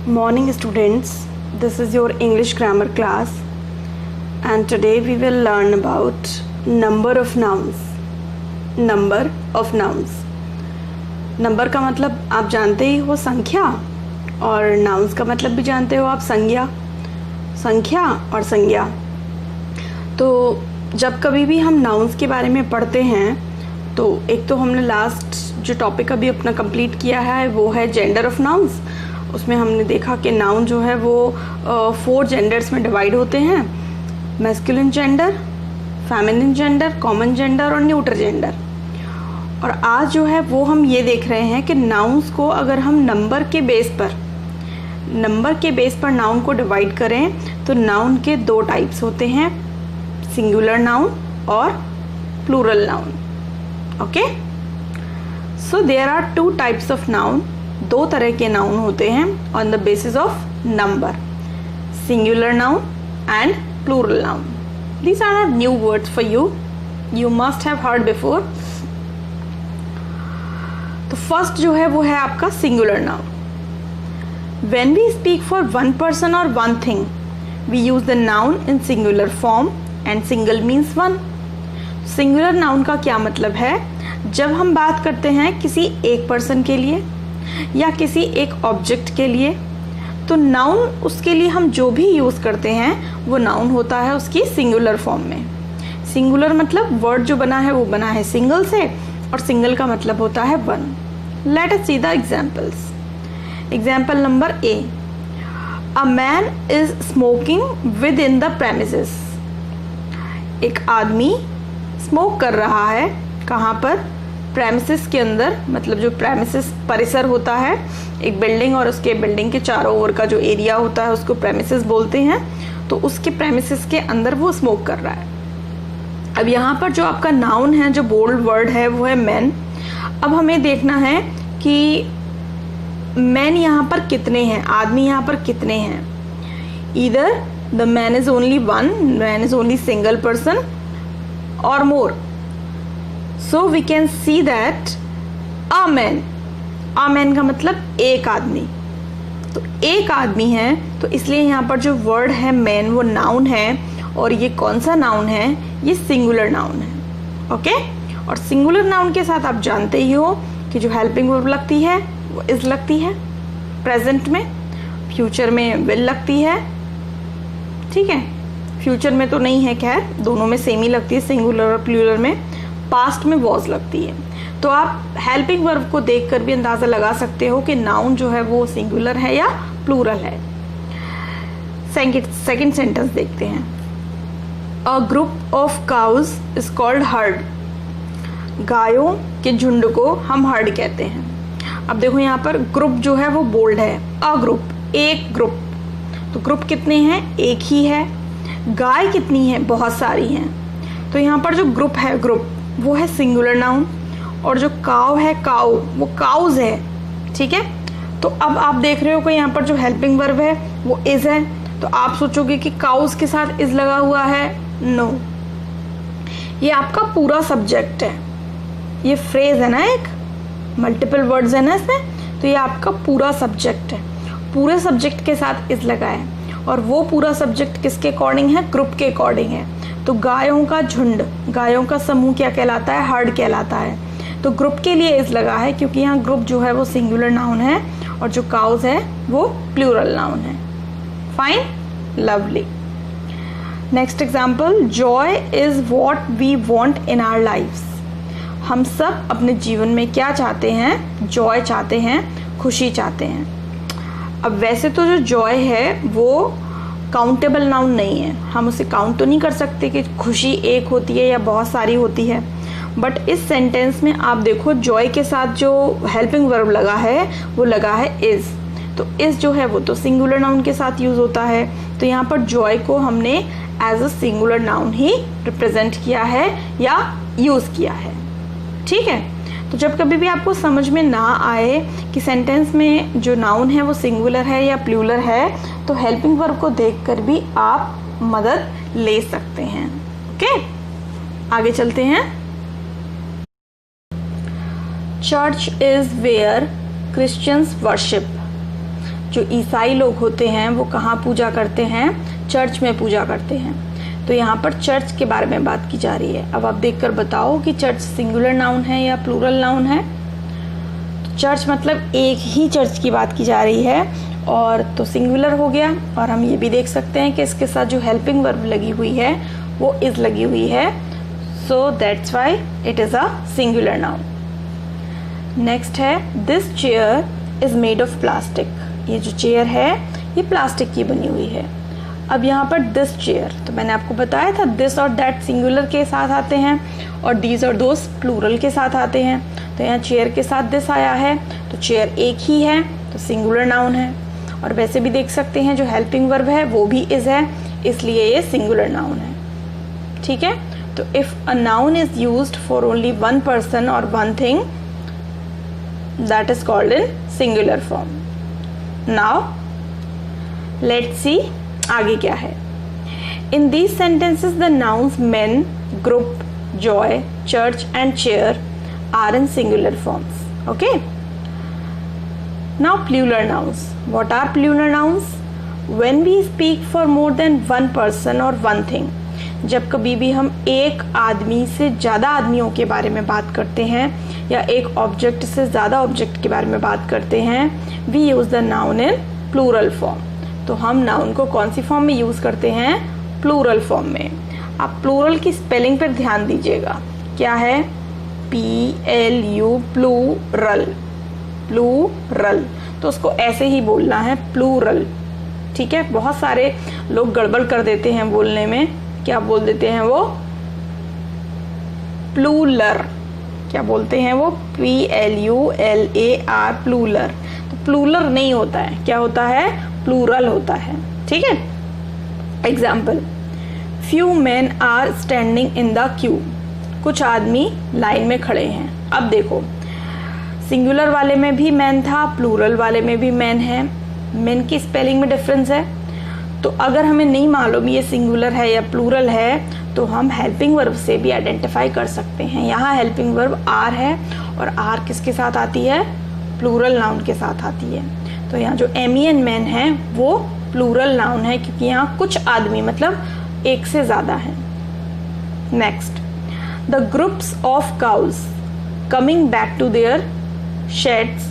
Morning students, this is your English grammar class and today we will learn about number of nouns. Number of nouns. Number का मतलब आप जानते ही हो संख्या और नाउन्स का मतलब भी जानते हो आप संख्या और संज्ञा। तो जब कभी भी हम नाउन्स के बारे में पढ़ते हैं तो एक तो हमने लास्ट जो टॉपिक अभी अपना कंप्लीट किया है वो है जेंडर ऑफ नाउन्स। उसमें हमने देखा कि नाउन जो है वो 4 जेंडर्स में डिवाइड होते हैं, masculine gender, feminine gender, common gender और न्यूट्रल जेंडर। और आज जो है वो हम ये देख रहे हैं कि नाउन्स को अगर हम नंबर के बेस पर नाउन को डिवाइड करें तो नाउन के 2 टाइप्स होते हैं, सिंगुलर नाउन और plural noun. Okay, so there are 2 types of noun. 2 तरह के नाउन होते हैं on the basis of number, singular noun and plural noun. These are not new words for you, you must have heard before. तो first जो है वो है आपका singular noun. When we speak for one person और one thing we use the noun in singular form and single means one. Singular noun का क्या मतलब है? जब हम बात करते हैं किसी एक पर्सन के लिए या किसी एक ऑब्जेक्ट के लिए तो नाउन उसके लिए हम जो भी यूज़ करते हैं वो नाउन होता है उसकी सिंगुलर फॉर्म में। सिंगुलर मतलब वर्ड जो बना है वो बना है सिंगल से और सिंगल का मतलब होता है one. Let us see the examples. Example number A, a man is smoking with in the premises. एक आदमी स्मोक कर रहा है, कहाँ पर? प्रेमिसेस के अंदर, मतलब जो प्रेमिसेस परिसर होता है एक बिल्डिंग और उसके बिल्डिंग के चारों ओर का जो एरिया होता है उसको प्रेमिसेस बोलते हैं। तो उसके प्रेमिसेस के अंदर वो स्मोक कर रहा है। अब यहाँ पर जो आपका नाउन है, जो बोल्ड वर्ड है वो है मैन। अब हमें देखना है कि मैन यहाँ पर कितने हैं, आदमी यहाँ पर कितने हैं। Either the man is only one, man is only single person और मोर। So we can see that a man का मतलब एक आदमी। तो एक आदमी है तो इसलिए यहाँ पर जो वर्ड है मैन वो नाउन है और ये कौन सा नाउन है? ये सिंगुलर नाउन है। ओके, और सिंगुलर नाउन के साथ आप जानते ही हो कि जो हेल्पिंग वर्ब लगती है वो इज लगती है प्रेजेंट में, फ्यूचर में विल लगती है। ठीक है, फ्यूचर में तो नहीं है, खैर दोनों में सेम ही लगती है, सिंगुलर और प्लूरल में। पास्ट में वॉज लगती है। तो आप हेल्पिंग वर्ब को देखकर भी अंदाजा लगा सकते हो कि नाउन जो है वो सिंगुलर है या प्लूरल है। सेकंड सेंटेंस देखते हैं। A group of cows is called heard. गायों के झुंड को हम हर्ड कहते हैं। अब देखो यहाँ पर ग्रुप जो है वो बोल्ड है, अ ग्रुप, एक ग्रुप। तो ग्रुप कितने हैं? एक ही है। गाय कितनी है? बहुत सारी हैं। तो यहाँ पर जो ग्रुप है, ग्रुप वो है सिंगुलर नाउन और जो काव है, काउ, वो काउज है। ठीक है, तो अब आप देख रहे हो कि यहाँ पर जो हेल्पिंग वर्ब है वो इज है। तो आप सोचोगे कि काउज के साथ इज लगा हुआ है, नो, ये आपका पूरा सब्जेक्ट है। ये फ्रेज है ना, एक मल्टीपल वर्ड्स है ना इसमें, तो ये आपका पूरा सब्जेक्ट है। पूरे सब्जेक्ट के साथ इज लगा है और वो पूरा सब्जेक्ट किसके अकॉर्डिंग है? ग्रुप के अकॉर्डिंग है। तो गायों का झुंड, गायों का समूह क्या कहलाता है? हर्ड कहलाता है। तो ग्रुप के लिए इज लगा है क्योंकि यहाँ ग्रुप जो है वो सिंगुलर नाउन है और जो काउज है वो प्लूरल नाउन है। Fine, lovely. Next example, joy is what we want in our lifes. हम सब अपने जीवन में क्या चाहते हैं? जॉय चाहते हैं, खुशी चाहते हैं। अब वैसे तो जो जॉय है वो काउंटेबल नाउन नहीं है, हम उसे काउंट तो नहीं कर सकते कि खुशी एक होती है या बहुत सारी होती है। बट इस सेंटेंस में आप देखो जॉय के साथ जो हेल्पिंग वर्ब लगा है वो लगा है इज। तो इज जो है वो तो सिंगुलर नाउन के साथ यूज होता है। तो यहाँ पर जॉय को हमने एज अ सिंगुलर नाउन ही रिप्रेजेंट किया है या यूज किया है। ठीक है, तो जब कभी भी आपको समझ में ना आए कि सेंटेंस में जो नाउन है वो सिंगुलर है या प्लूरल है तो हेल्पिंग वर्ब को देखकर भी आप मदद ले सकते हैं। ओके, आगे चलते हैं। Church is where Christians worship. जो ईसाई लोग होते हैं वो कहाँ पूजा करते हैं? चर्च में पूजा करते हैं। तो यहाँ पर चर्च के बारे में बात की जा रही है। अब आप देखकर बताओ कि चर्च सिंगुलर नाउन है या प्लूरल नाउन है? तो चर्च मतलब एक ही चर्च की बात की जा रही है, और तो सिंगुलर हो गया। और हम ये भी देख सकते हैं कि इसके साथ जो हेल्पिंग वर्ब लगी हुई है वो इज लगी हुई है, so that's why it is a singular noun. Next है this chair is made of plastic. ये जो चेयर है ये प्लास्टिक की बनी हुई है। अब यहाँ पर दिस चेयर, तो मैंने आपको बताया था दिस और दैट सिंगुलर के साथ आते हैं और दीज और दोस प्लूरल के साथ आते हैं। तो यहाँ चेयर के साथ दिस आया है, तो चेयर एक ही है तो सिंगुलर नाउन है। और वैसे भी देख सकते हैं जो हेल्पिंग वर्ब है वो भी इज है, इसलिए ये सिंगुलर नाउन है। ठीक है, तो if a noun is used for only one person और one thing, that is called in singular form. Now let's see आगे क्या है। In these sentences the nouns man, group, joy, church and chair are in singular forms. Okay, now plural nouns. What are plural nouns? When we speak for more than one person or one thing, जब कभी भी हम एक आदमी से ज़्यादा आदमियों के बारे में बात करते हैं या एक ऑब्जेक्ट से ज़्यादा ऑब्जेक्ट के बारे में बात करते हैं, we use the noun in plural form. तो हम नाउन को कौन सी फॉर्म में यूज़ करते हैं? प्लूरल फॉर्म में। आप प्लूरल की स्पेलिंग पर ध्यान दीजिएगा, क्या है? PLU, प्लूरल, प्लूरल, तो उसको ऐसे ही बोलना है, प्लूरल। ठीक है, बहुत सारे लोग गड़बड़ कर देते हैं बोलने में, क्या बोल देते हैं वो? प्लूलर। क्या बोलते हैं वो? PLULAR, plural. तो प्लूलर नहीं होता है, क्या होता है? प्लूरल होता है। ठीक है, example, few man are standing in the queue. कुछ आदमी लाइन में खड़े हैं। अब देखो, सिंगुलर वाले में भी मैन था, प्लूरल वाले में भी मैन है। मैन की स्पेलिंग में डिफरेंस है, तो अगर हमें नहीं मालूम ये सिंगुलर है या प्लूरल है तो हम हेल्पिंग वर्ब से भी आइडेंटिफाई कर सकते हैं। यहाँ हेल्पिंग वर्ब आर है, और आर किसके साथ आती है? प्लूरल नाउन के साथ आती है। तो यहाँ जो MEN मैन है वो प्लूरल नाउन है, क्योंकि यहाँ कुछ आदमी मतलब एक से ज़्यादा है। Next, the groups of cows coming back to their sheds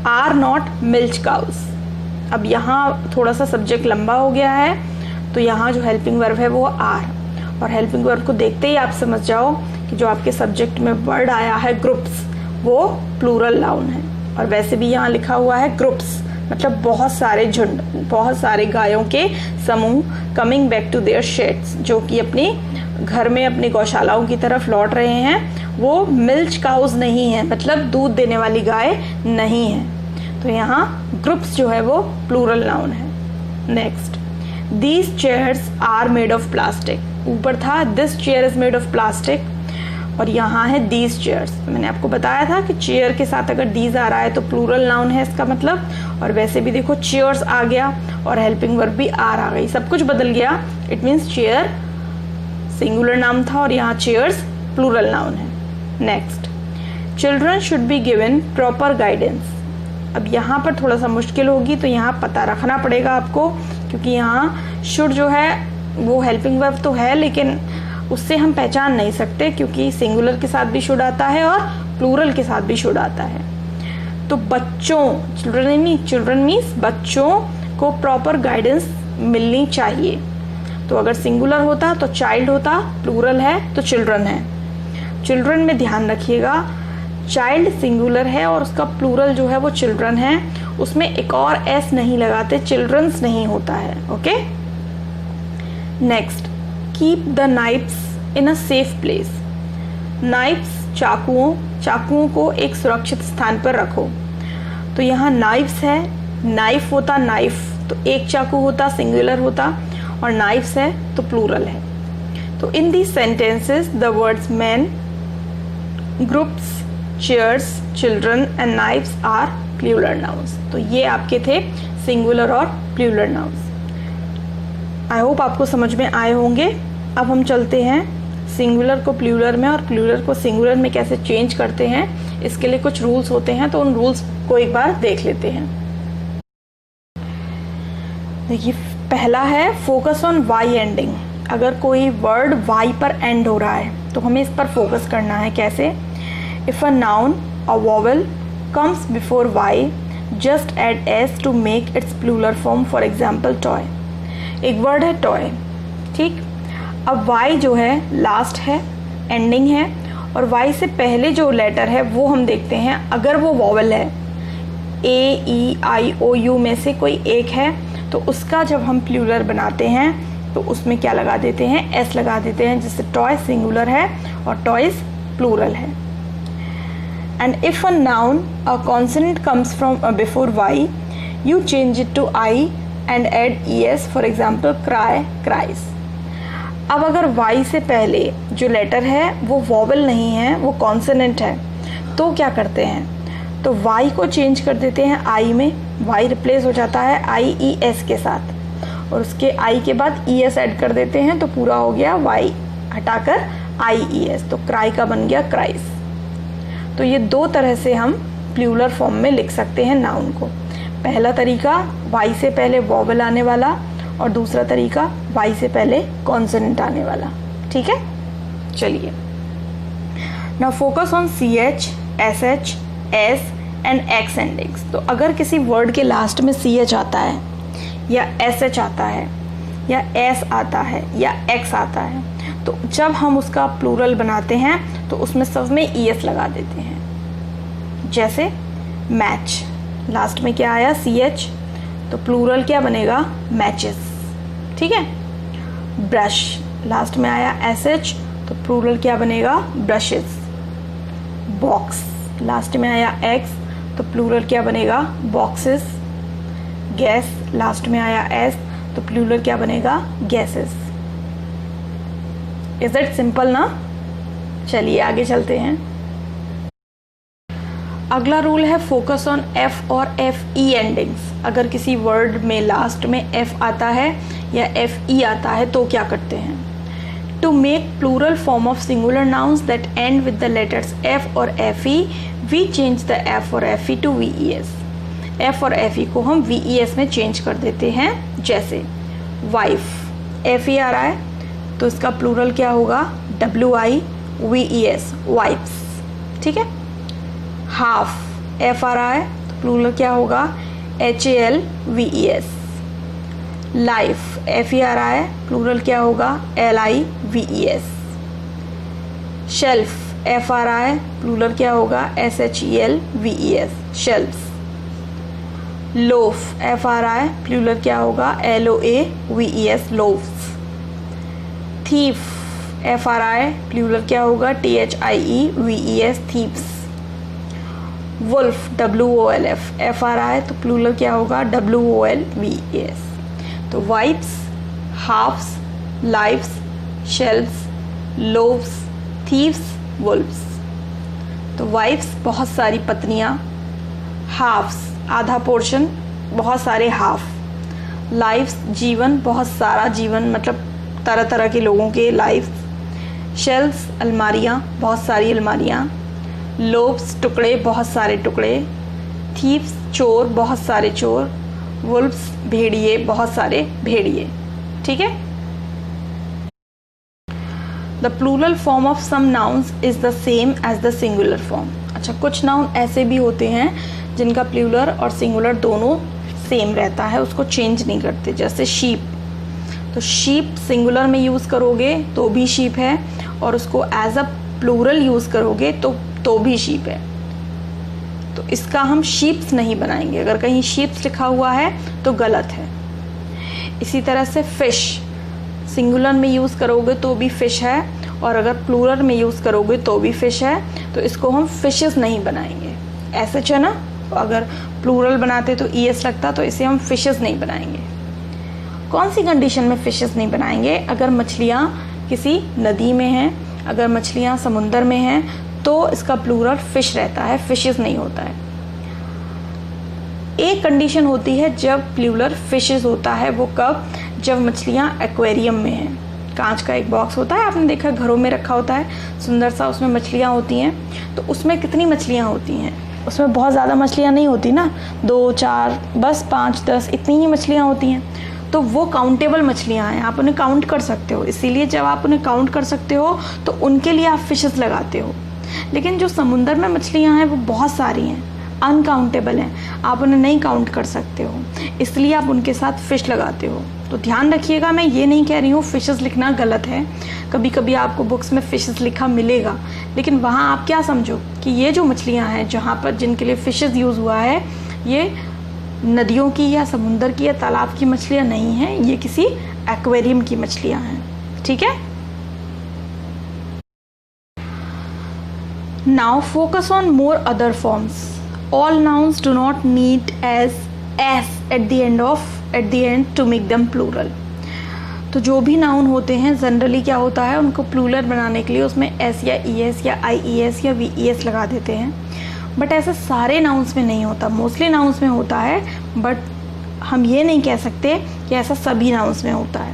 are not milch cows. अब यहाँ थोड़ा सा सब्जेक्ट लंबा हो गया है, तो यहाँ जो हेल्पिंग वर्ब है वो आर, और हेल्पिंग वर्ब को देखते ही आप समझ जाओ कि जो आपके सब्जेक्ट में वर्ड आया है ग्रुप्स, वो प्लूरल नाउन है। और वैसे भी यहाँ लिखा हुआ है ग्रुप्स, मतलब बहुत सारे झुंड, बहुत सारे गायों के समूह coming back to their sheds, जो कि अपनी घर में अपनी गौशालाओं की तरफ लौट रहे हैं। वो मिल्च काउज नहीं है, मतलब दूध देने वाली गाय नहीं है। तो यहाँ ग्रुप्स जो है वो प्लूरल नाउन है। Next, these chairs are made of plastic. ऊपर था this chair is made of plastic, और यहाँ है दीज चेयर्स। मैंने आपको बताया था कि चेयर के साथ अगर दीज आ रहा है तो प्लूरल नाउन है इसका मतलब। और वैसे भी देखो चेयर्स आ गया और हेल्पिंग वर्ब भी आर आ गई, सब कुछ बदल गया। It means chair singular noun था और यहाँ चेयर्स प्लूरल नाउन है। Next, children should be given proper guidance. अब यहाँ पर थोड़ा सा मुश्किल होगी, तो यहाँ पता रखना पड़ेगा आपको, क्योंकि यहाँ शुड जो है वो हेल्पिंग वर्ब तो है, लेकिन उससे हम पहचान नहीं सकते, क्योंकि सिंगुलर के साथ भी शुड आता है और प्लूरल के साथ भी शुड आता है। तो बच्चों, चिल्ड्रन मीन्स बच्चों को प्रॉपर गाइडेंस मिलनी चाहिए। तो अगर सिंगुलर होता तो चाइल्ड होता, प्लूरल है तो चिल्ड्रन है। चिल्ड्रन में ध्यान रखिएगा, चाइल्ड सिंगुलर है और उसका प्लूरल जो है वो चिल्ड्रन है, उसमें एक और एस नहीं लगाते, चिल्ड्रंस नहीं होता है। Okay, next, keep the knives in a safe place. Knives, चाकुओं को एक सुरक्षित स्थान पर रखो। तो यहाँ नाइफ्स है, नाइफ होता नाइफ तो एक चाकू होता, सिंगुलर होता, और नाइफ्स है तो प्लूरल है। तो in these sentences the words man, groups, chairs, children and knifes are plural nouns. तो ये आपके थे सिंगुलर और प्लूरल नाउन्स। आई होप आपको समझ में आए होंगे। अब हम चलते हैं सिंगुलर को प्लूरल में और प्लूरल को सिंगुलर में कैसे चेंज करते हैं। इसके लिए कुछ रूल्स होते हैं, तो उन रूल्स को एक बार देख लेते हैं। देखिए पहला है फोकस ऑन वाई एंडिंग। अगर कोई वर्ड वाई पर एंड हो रहा है तो हमें इस पर फोकस करना है। कैसे? If a noun a vowel comes before Y just add S to make its plural form. For example toy. एक वर्ड है टॉय, ठीक। अब वाई जो है लास्ट है, एंडिंग है, और वाई से पहले जो लेटर है वो हम देखते हैं। अगर वो वॉवल है, ए ई आई ओ यू में से कोई एक है, तो उसका जब हम प्लूरल बनाते हैं तो उसमें क्या लगा देते हैं? एस लगा देते हैं, जिससे टॉय सिंगुलर है और टॉयज प्लूरल है। And if a noun a consonant comes from before Y you change it to I and add E S. For example cry, cries. अब अगर वाई से पहले जो लेटर है वो वॉवल नहीं है, वो कॉन्सोनेंट है, तो क्या करते हैं? तो वाई को चेंज कर देते हैं आई में। वाई रिप्लेस हो जाता है आई ई एस के साथ, और उसके आई के बाद ई एस ऐड कर देते हैं, तो पूरा हो गया वाई हटाकर आई ई एस, तो क्राई का बन गया क्राइस। तो ये दो तरह से हम प्लूरल फॉर्म में लिख सकते हैं नाउन को। पहला तरीका वाई से पहले वॉवल आने वाला, और दूसरा तरीका वाई से पहले कॉन्सोनेंट आने वाला। ठीक है, चलिए now focus on C H, S H, S and X endings. तो अगर किसी वर्ड के लास्ट में सी एच आता है, या एस एच आता है, या एस आता है, या एक्स आता है, तो जब हम उसका प्लूरल बनाते हैं तो उसमें सब में ई एस लगा देते हैं। जैसे मैच, लास्ट में क्या आया? सी एच, तो प्लूरल क्या बनेगा? मैचेस। ठीक है। ब्रश, लास्ट में आया एस एच, तो प्लूरल क्या बनेगा? ब्रशेस। बॉक्स, लास्ट में आया एक्स, तो प्लूरल क्या बनेगा? बॉक्सेस। गैस, लास्ट में आया एस, तो प्लूरल क्या बनेगा? गैसेस। इज इट सिंपल ना? चलिए आगे चलते हैं। अगला रूल है फोकस ऑन एफ और एफ ई एंडिंग्स। अगर किसी वर्ड में लास्ट में एफ आता है या एफ ई आता है तो क्या करते हैं? To make plural form of singular nouns that end with the letters F or FE, we change the F or FE to VES. F और FE को हम VES में चेंज कर देते हैं। जैसे wife, FE आ रहा है तो इसका प्लूरल क्या होगा? WIVES, wives। ठीक है। half, F आ रहा है तो प्लूरल क्या होगा? HALVES। लाइफ, एफ ई आ रहा है, प्लूरल क्या होगा? LIVES। शेल्फ, एफ आ रहा है, प्लूरल क्या होगा? SHELVES, shelves. लोफ, एफ आ रहा है, प्लूरल क्या होगा? LOAVES, loaves. थीफ, एफ आ रहा है, प्लूरल क्या होगा? THIEVES, thieves. Wolf, WOLF, F आ रहा है तो प्लूरल क्या होगा? WOLVES। तो wives, halves, lives, shelves, loaves, thieves, wolves. तो वाइफ्स बहुत सारी पत्नियां, हाफ्स आधा पोर्शन, बहुत सारे हाफ। लाइफ्स जीवन, बहुत सारा जीवन, मतलब तरह तरह के लोगों के लाइफ्स। शेल्फ्स अलमारियां, बहुत सारी अलमारियां। लोव्स टुकड़े, बहुत सारे टुकड़े। थीव्स चोर, बहुत सारे चोर। वुल्फ्स भेड़िए, बहुत सारे भेड़िए। ठीक है। The plural form of some nouns is the same as the singular form. अच्छा, कुछ नाउन ऐसे भी होते हैं जिनका प्लूरल और सिंगुलर दोनों सेम रहता है, उसको चेंज नहीं करते। जैसे शीप, तो शीप सिंगुलर में यूज़ करोगे तो भी शीप है, और उसको एज अ प्लूरल यूज़ करोगे तो भी शीप है। तो इसका हम शीप्स नहीं बनाएंगे। अगर कहीं शीप्स लिखा हुआ है तो गलत है। इसी तरह से फिश, सिंगुलर में यूज़ करोगे तो भी फिश है, और अगर प्लूरल में यूज़ करोगे तो भी फिश है, तो इसको हम फिशेस नहीं बनाएंगे। ऐसे है ना, तो अगर प्लूरल बनाते तो ES लगता, तो इसे हम फिशेस नहीं बनाएंगे। कौन सी कंडीशन में फिशेस नहीं बनाएंगे? अगर मछलियाँ किसी नदी में हैं, अगर मछलियाँ समुंदर में हैं, तो इसका प्लूरल फिश रहता है, फिशेस नहीं होता है। एक कंडीशन होती है जब प्लूरल फिशेस होता है, वो कब? जब मछलियाँ एक्वेरियम में हैं। कांच का एक बॉक्स होता है, आपने देखा घरों में रखा होता है सुंदर सा, उसमें मछलियाँ होती हैं। तो उसमें कितनी मछलियाँ होती हैं? उसमें बहुत ज़्यादा मछलियाँ नहीं होती ना, 2 4 बस 5 10 इतनी ही मछलियाँ होती हैं। तो वो काउंटेबल मछलियाँ हैं, आप उन्हें काउंट कर सकते हो। इसीलिए जब आप उन्हें काउंट कर सकते हो तो उनके लिए आप फिशेस लगाते हो। लेकिन जो समुंदर में मछलियाँ हैं वो बहुत सारी हैं, अनकाउंटेबल हैं, आप उन्हें नहीं काउंट कर सकते हो, इसलिए आप उनके साथ फ़िश लगाते हो। तो ध्यान रखिएगा, मैं ये नहीं कह रही हूँ फिशेस लिखना गलत है, कभी कभी आपको बुक्स में फिशेस लिखा मिलेगा, लेकिन वहाँ आप क्या समझो कि ये जो मछलियाँ हैं जहाँ पर जिनके लिए फिशेस यूज़ हुआ है, ये नदियों की या समुंदर की या तालाब की मछलियाँ नहीं हैं, ये किसी एक्वेरियम की मछलियाँ हैं। ठीक है, now focus on more other forms. All nouns do not need S at the end to make them plural. तो जो भी नाउन होते हैं जनरली क्या होता है, उनको प्लूरल बनाने के लिए उसमें एस या ई एस या आई ई एस या वी ई एस लगा देते हैं, बट ऐसा सारे नाउन्स में नहीं होता, मोस्टली नाउन्स में होता है, बट हम ये नहीं कह सकते कि ऐसा सभी नाउन्स में होता है।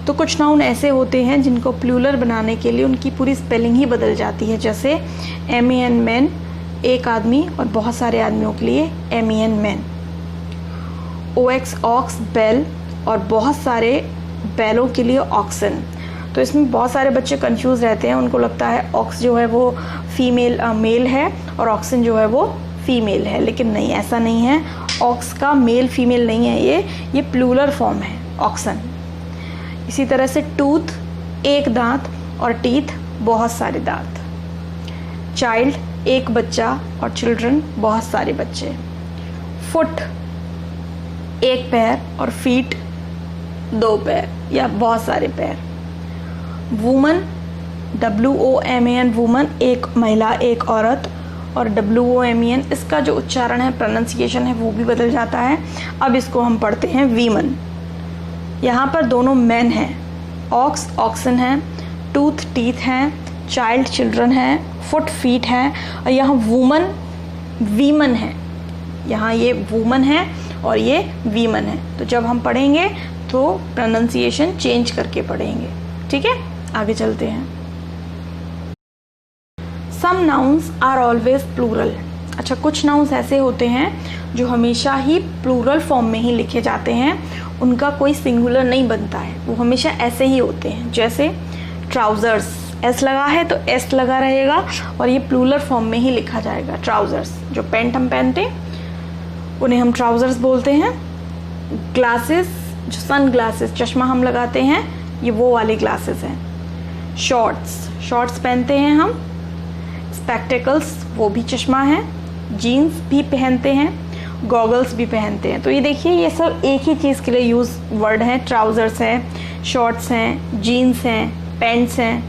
तो कुछ नाउन ऐसे होते हैं जिनको प्लूरल बनाने के लिए उनकी पूरी स्पेलिंग ही बदल जाती है, जैसे MEN मैन, एक आदमी और बहुत सारे आदमियों के लिए MEN मैन, OX ऑक्स बैल और बहुत सारे बैलों के लिए ऑक्सन। तो इसमें बहुत सारे बच्चे कंफ्यूज रहते हैं, उनको लगता है ऑक्स जो है वो मेल है और ऑक्सन जो है वो फीमेल है, लेकिन नहीं, ऐसा नहीं है। ऑक्स का मेल फीमेल नहीं है, ये प्लूरल फॉर्म है ऑक्सन। इसी तरह से टूथ एक दांत और टीथ बहुत सारे दांत। चाइल्ड एक बच्चा और चिल्ड्रन बहुत सारे बच्चे। फुट एक पैर और फीट दो पैर या बहुत सारे पैर। वुमन WOMAN वुमन एक महिला एक औरत, और WOMEN इसका जो उच्चारण है, प्रोनाउंसिएशन है, वो भी बदल जाता है। अब इसको हम पढ़ते हैं वीमन। यहाँ पर दोनों मैन हैं, ऑक्स ऑक्सन है, टूथ टीथ हैं, चाइल्ड चिल्ड्रन है, फुट फीट है, और यहाँ वुमन वीमन है। यहाँ ये वुमन है और ये वीमन है। तो जब हम पढ़ेंगे तो प्रोनाउंसिएशन चेंज करके पढ़ेंगे। ठीक है, आगे चलते हैं। Some nouns are always plural. अच्छा, कुछ नाउन्स ऐसे होते हैं जो हमेशा ही प्लूरल फॉर्म में ही लिखे जाते हैं, उनका कोई सिंगुलर नहीं बनता है, वो हमेशा ऐसे ही होते हैं। जैसे ट्राउज़र्स, एस लगा है तो एस लगा रहेगा और ये प्लूरल फॉर्म में ही लिखा जाएगा। ट्राउज़र्स, जो पैंट हम पहनते हैं उन्हें हम ट्राउज़र्स बोलते हैं। ग्लासेस, जो सन ग्लासेस, चश्मा हम लगाते हैं, ये वो वाले ग्लासेस हैं। शॉर्ट्स पहनते हैं हम। स्पेक्टेकल्स, वो भी चश्मा है। जीन्स भी पहनते हैं, गॉगल्स भी पहनते हैं। तो ये देखिए, ये सब एक ही चीज़ के लिए यूज़ वर्ड हैं। ट्राउज़र्स हैं, शॉर्ट्स हैं, जीन्स हैं, पैंट्स हैं,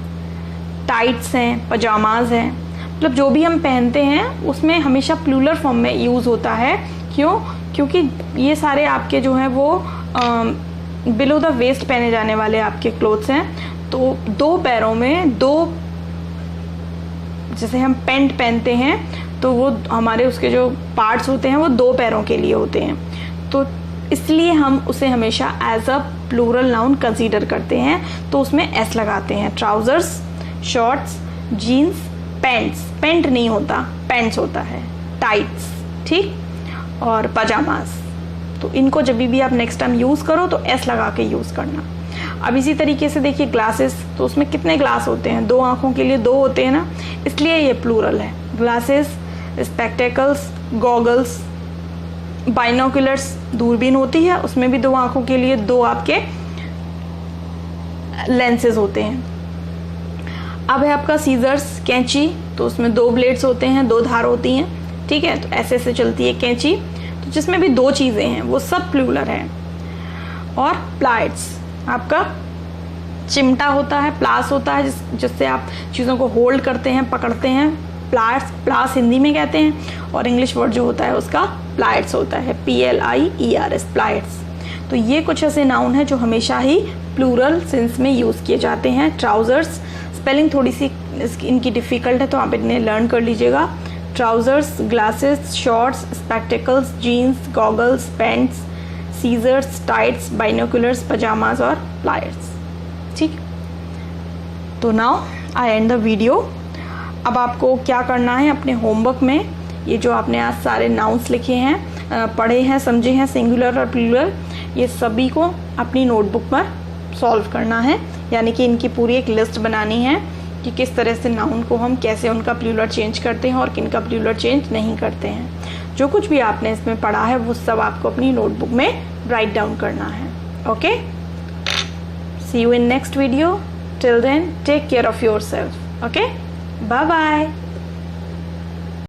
टाइट्स हैं, पजामाज हैं। मतलब जो भी हम पहनते हैं उसमें हमेशा प्लूरल फॉर्म में यूज़ होता है। क्यों? क्योंकि ये सारे आपके जो हैं वो बिलो द वेस्ट पहने जाने वाले आपके क्लोथ्स हैं। तो दो पैरों में जैसे हम पैंट पहनते हैं तो वो हमारे उसके जो पार्ट्स होते हैं वो दो पैरों के लिए होते हैं, तो इसलिए हम उसे हमेशा as a plural noun consider करते हैं, तो उसमें एस लगाते हैं। Trousers, shorts, jeans, pants, pant नहीं होता, पैंट्स होता है, टाइट्स, ठीक, और पजामास। तो इनको जब भी आप नेक्स्ट टाइम यूज़ करो तो एस लगा के यूज़ करना। अब इसी तरीके से देखिए ग्लासेस, तो उसमें कितने ग्लास होते हैं? दो आँखों के लिए दो होते हैं ना, इसलिए ये प्लूरल है। ग्लासेस, स्पेक्टेकल्स, गॉगल्स, बाइनोकुलर्स, दूरबीन होती है, उसमें भी दो आँखों के लिए दो आपके लेंसेज होते हैं। अब है आपका सीजर्स, कैंची, तो उसमें दो ब्लेड्स होते हैं, दो धार होती हैं, ठीक है, तो ऐसे ऐसे चलती है कैंची, तो जिसमें भी दो चीज़ें हैं वो सब प्लूरल है। और प्लाइट्स, आपका चिमटा होता है, प्लास होता है जिससे आप चीज़ों को होल्ड करते हैं, पकड़ते हैं, प्लास हिंदी में कहते हैं, और इंग्लिश वर्ड जो होता है उसका प्लाइट्स होता है, PLIERS, प्लाइट्स। तो ये कुछ ऐसे नाउन हैं जो हमेशा ही प्लूरल सेंस में यूज़ किए जाते हैं। ट्राउज़र्स, स्पेलिंग थोड़ी सी इनकी डिफ़िकल्ट है तो आप इन्हें लर्न कर लीजिएगा। Trousers, glasses, shorts, spectacles, jeans, goggles, pants, scissors, tights, binoculars, pyjamas और प्लायर्स। ठीक, तो now I end the video. अब आपको क्या करना है अपने होमवर्क में, ये जो आपने आज सारे नाउन्स लिखे हैं, पढ़े हैं, समझे हैं, सिंगुलर और प्लूरल, ये सभी को अपनी नोटबुक पर सॉल्व करना है, यानी कि इनकी पूरी एक लिस्ट बनानी है कि किस तरह से नाउन को हम कैसे उनका प्लूरल चेंज करते हैं और किन का प्लूरल चेंज नहीं करते हैं। जो कुछ भी आपने इसमें पढ़ा है वो सब आपको अपनी नोटबुक में राइट डाउन करना है। Okay, see you in next video. Till then take care of yourself. Okay, bye bye.